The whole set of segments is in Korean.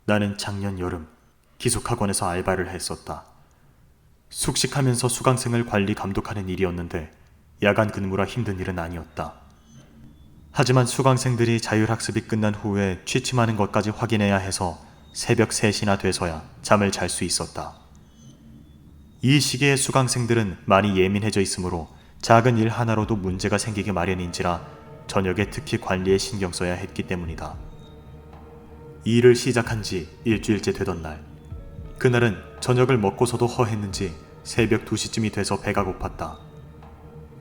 나는 작년 여름 기숙학원에서 알바를 했었다. 숙식하면서 수강생을 관리 감독하는 일이었는데 야간 근무라 힘든 일은 아니었다. 하지만 수강생들이 자율학습이 끝난 후에 취침하는 것까지 확인해야 해서 새벽 3시나 돼서야 잠을 잘 수 있었다. 이 시기에 수강생들은 많이 예민해져 있으므로 작은 일 하나로도 문제가 생기기 마련인지라 저녁에 특히 관리에 신경 써야 했기 때문이다. 일을 시작한 지 일주일째 되던 날, 그날은 저녁을 먹고서도 허했는지 새벽 2시쯤이 돼서 배가 고팠다.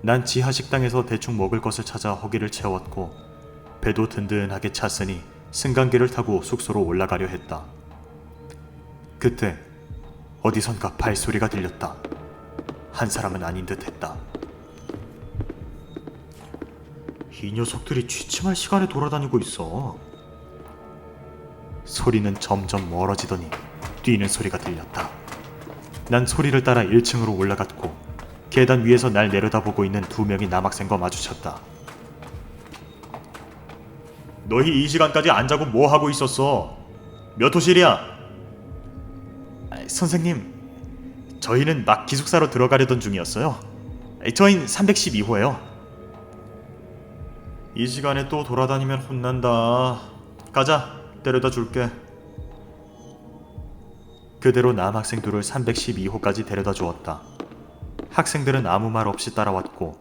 난 지하 식당에서 대충 먹을 것을 찾아 허기를 채웠고 배도 든든하게 찼으니 승강기를 타고 숙소로 올라가려 했다. 그때 어디선가 발소리가 들렸다. 한 사람은 아닌 듯 했다. 이 녀석들이 취침할 시간에 돌아다니고 있어. 소리는 점점 멀어지더니 뛰는 소리가 들렸다. 난 소리를 따라 1층으로 올라갔고 계단 위에서 날 내려다보고 있는 2명의 남학생과 마주쳤다. 너희 이 시간까지 안 자고 뭐 하고 있었어? 몇 호실이야? 선생님, 저희는 막 기숙사로 들어가려던 중이었어요. 저희는 312호예요. 이 시간에 또 돌아다니면 혼난다. 가자, 데려다 줄게. 그대로 남학생 둘을 312호까지 데려다 주었다. 학생들은 아무 말 없이 따라왔고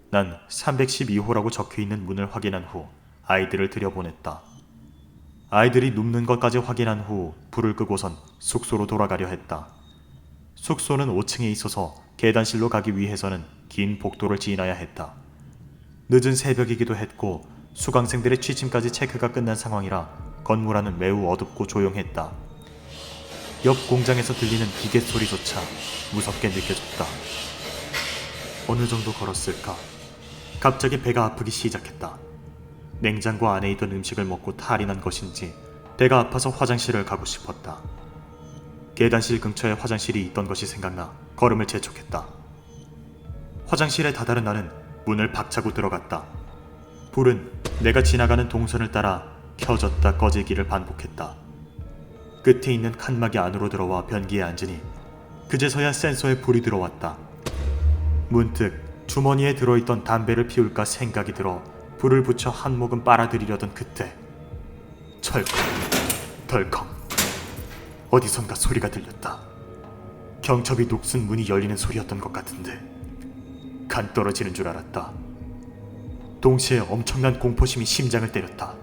난 312호라고 적혀있는 문을 확인한 후 아이들을 들여보냈다. 아이들이 눕는 것까지 확인한 후 불을 끄고선 숙소로 돌아가려 했다. 숙소는 5층에 있어서 계단실로 가기 위해서는 긴 복도를 지나야 했다. 늦은 새벽이기도 했고 수강생들의 취침까지 체크가 끝난 상황이라 건물 안은 매우 어둡고 조용했다. 옆 공장에서 들리는 기계 소리조차 무섭게 느껴졌다. 어느 정도 걸었을까? 갑자기 배가 아프기 시작했다. 냉장고 안에 있던 음식을 먹고 탈이 난 것인지 배가 아파서 화장실을 가고 싶었다. 계단실 근처에 화장실이 있던 것이 생각나 걸음을 재촉했다. 화장실에 다다른 나는 문을 박차고 들어갔다. 불은 내가 지나가는 동선을 따라 켜졌다 꺼지기를 반복했다. 끝에 있는 칸막이 안으로 들어와 변기에 앉으니 그제서야 센서에 불이 들어왔다. 문득 주머니에 들어있던 담배를 피울까 생각이 들어 불을 붙여 한 모금 빨아들이려던 그때 철컥 덜컥 어디선가 소리가 들렸다. 경첩이 녹슨 문이 열리는 소리였던 것 같은데 간 떨어지는 줄 알았다. 동시에 엄청난 공포심이 심장을 때렸다.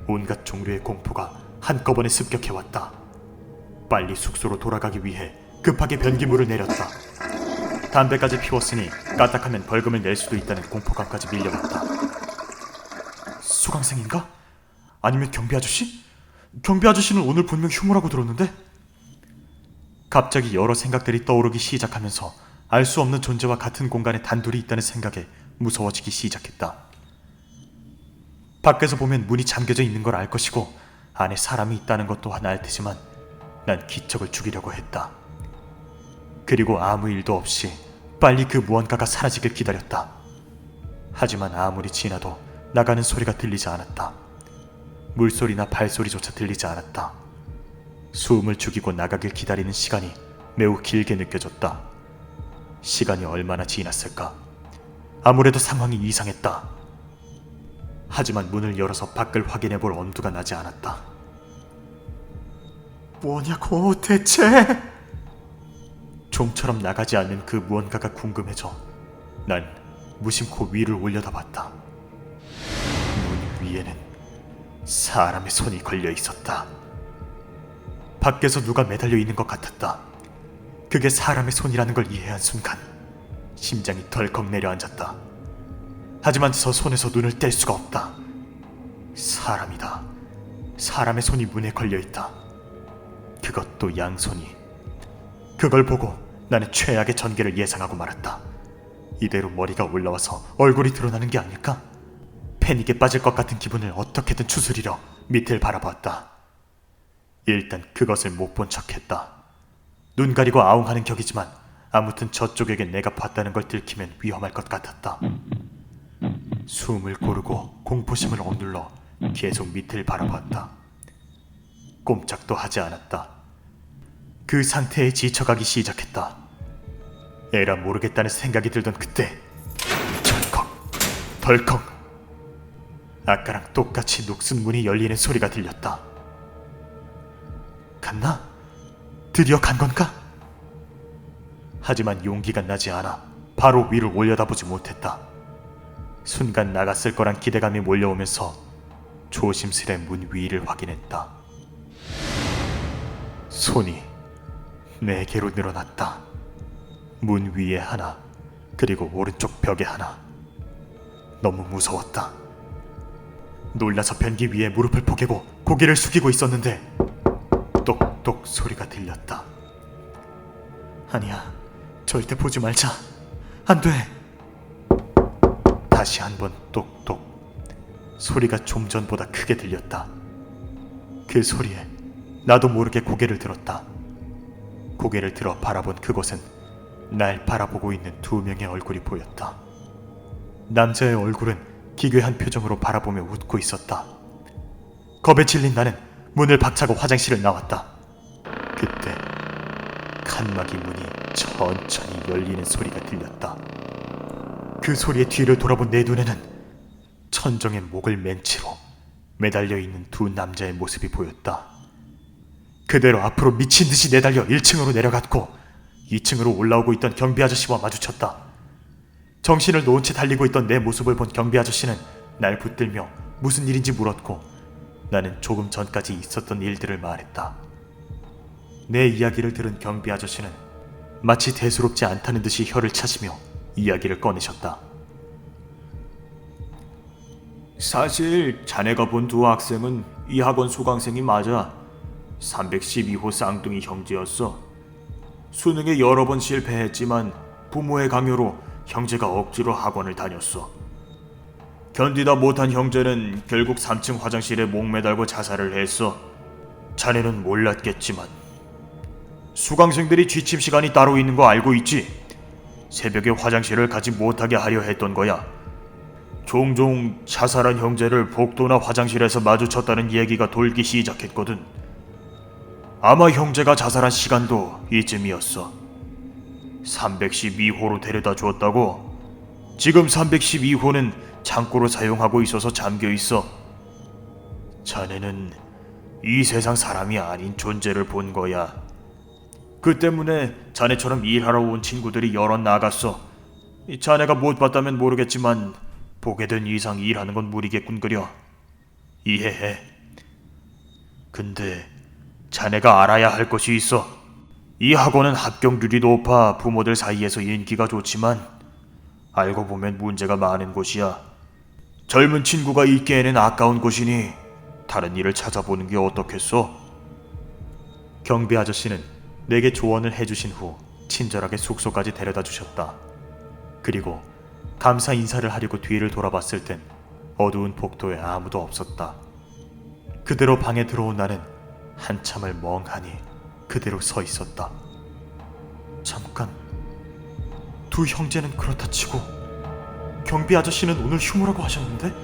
온갖 종류의 공포가 한꺼번에 습격해왔다. 빨리 숙소로 돌아가기 위해 급하게 변기물을 내렸다. 담배까지 피웠으니 까딱하면 벌금을 낼 수도 있다는 공포감까지 밀려왔다. 수강생인가? 아니면 경비 아저씨? 경비 아저씨는 오늘 분명 휴무라고 들었는데? 갑자기 여러 생각들이 떠오르기 시작하면서 알 수 없는 존재와 같은 공간에 단둘이 있다는 생각에 무서워지기 시작했다. 밖에서 보면 문이 잠겨져 있는 걸 알 것이고 안에 사람이 있다는 것 또한 알 테지만 난 기척을 죽이려고 했다. 그리고 아무 일도 없이 빨리 그 무언가가 사라지길 기다렸다. 하지만 아무리 지나도 나가는 소리가 들리지 않았다. 물소리나 발소리조차 들리지 않았다. 숨을 죽이고 나가길 기다리는 시간이 매우 길게 느껴졌다. 시간이 얼마나 지났을까? 아무래도 상황이 이상했다. 하지만 문을 열어서 밖을 확인해볼 엄두가 나지 않았다. 뭐냐고 대체? 좀처럼 나가지 않는 그 무언가가 궁금해져 난 무심코 위를 올려다봤다. 문 위에는 사람의 손이 걸려 있었다. 밖에서 누가 매달려 있는 것 같았다. 그게 사람의 손이라는 걸 이해한 순간 심장이 덜컥 내려앉았다. 하지만 저 손에서 눈을 뗄 수가 없다. 사람이다. 사람의 손이 문에 걸려있다. 그것도 양손이. 그걸 보고 나는 최악의 전개를 예상하고 말았다. 이대로 머리가 올라와서 얼굴이 드러나는 게 아닐까? 패닉에 빠질 것 같은 기분을 어떻게든 추스리려 밑을 바라보았다. 일단 그것을 못 본 척했다. 눈 가리고 아웅하는 격이지만 아무튼 저쪽에게 내가 봤다는 걸 들키면 위험할 것 같았다. 숨을 고르고 공포심을 억눌러 계속 밑을 바라봤다. 꼼짝도 하지 않았다. 그 상태에 지쳐가기 시작했다. 에라 모르겠다는 생각이 들던 그때 철컥 덜컥 아까랑 똑같이 녹슨 문이 열리는 소리가 들렸다. 갔나? 드디어 간 건가? 하지만 용기가 나지 않아 바로 위를 올려다보지 못했다. 순간 나갔을 거란 기대감이 몰려오면서 조심스레 문 위를 확인했다. 손이 4개로 늘어났다. 문 위에 하나, 그리고 오른쪽 벽에 하나. 너무 무서웠다. 놀라서 변기 위에 무릎을 포개고 고개를 숙이고 있었는데 똑똑 소리가 들렸다. 아니야, 절대 보지 말자. 안 돼. 다시 한번 똑똑. 소리가 좀 전보다 크게 들렸다. 그 소리에 나도 모르게 고개를 들었다. 고개를 들어 바라본 그곳엔 날 바라보고 있는 2명의 얼굴이 보였다. 남자의 얼굴은 기괴한 표정으로 바라보며 웃고 있었다. 겁에 질린 나는 문을 박차고 화장실을 나왔다. 그때 칸막이 문이 천천히 열리는 소리가 들렸다. 그 소리에 뒤를 돌아본 내 눈에는 천정의 목을 맨 채로 매달려 있는 2 남자의 모습이 보였다. 그대로 앞으로 미친 듯이 내달려 1층으로 내려갔고 2층으로 올라오고 있던 경비 아저씨와 마주쳤다. 정신을 놓은 채 달리고 있던 내 모습을 본 경비 아저씨는 날 붙들며 무슨 일인지 물었고 나는 조금 전까지 있었던 일들을 말했다. 내 이야기를 들은 경비 아저씨는 마치 대수롭지 않다는 듯이 혀를 차시며 이야기를 꺼내셨다. 사실 자네가 본 2 학생은 이 학원 수강생이 맞아. 312호 쌍둥이 형제였어. 수능에 여러 번 실패했지만 부모의 강요로 형제가 억지로 학원을 다녔어. 견디다 못한 형제는 결국 3층 화장실에 목매달고 자살을 했어. 자네는 몰랐겠지만 수강생들이 취침 시간이 따로 있는 거 알고 있지? 새벽에 화장실을 가지 못하게 하려 했던 거야. 종종 자살한 형제를 복도나 화장실에서 마주쳤다는 얘기가 돌기 시작했거든. 아마 형제가 자살한 시간도 이쯤이었어. 312호로 데려다 주었다고. 지금 312호는 창고로 사용하고 있어서 잠겨 있어. 자네는 이 세상 사람이 아닌 존재를 본 거야. 그 때문에 자네처럼 일하러 온 친구들이 여럿 나갔어. 자네가 못 봤다면 모르겠지만 보게 된 이상 일하는 건 무리겠군 그려. 이해해. 근데 자네가 알아야 할 것이 있어. 이 학원은 합격률이 높아 부모들 사이에서 인기가 좋지만 알고 보면 문제가 많은 곳이야. 젊은 친구가 있기에는 아까운 곳이니 다른 일을 찾아보는 게 어떻겠어? 경비 아저씨는 내게 조언을 해주신 후 친절하게 숙소까지 데려다 주셨다. 그리고 감사 인사를 하려고 뒤를 돌아봤을 땐 어두운 복도에 아무도 없었다. 그대로 방에 들어온 나는 한참을 멍하니 그대로 서 있었다. 잠깐, 2 형제는 그렇다 치고 경비 아저씨는 오늘 휴무라고 하셨는데?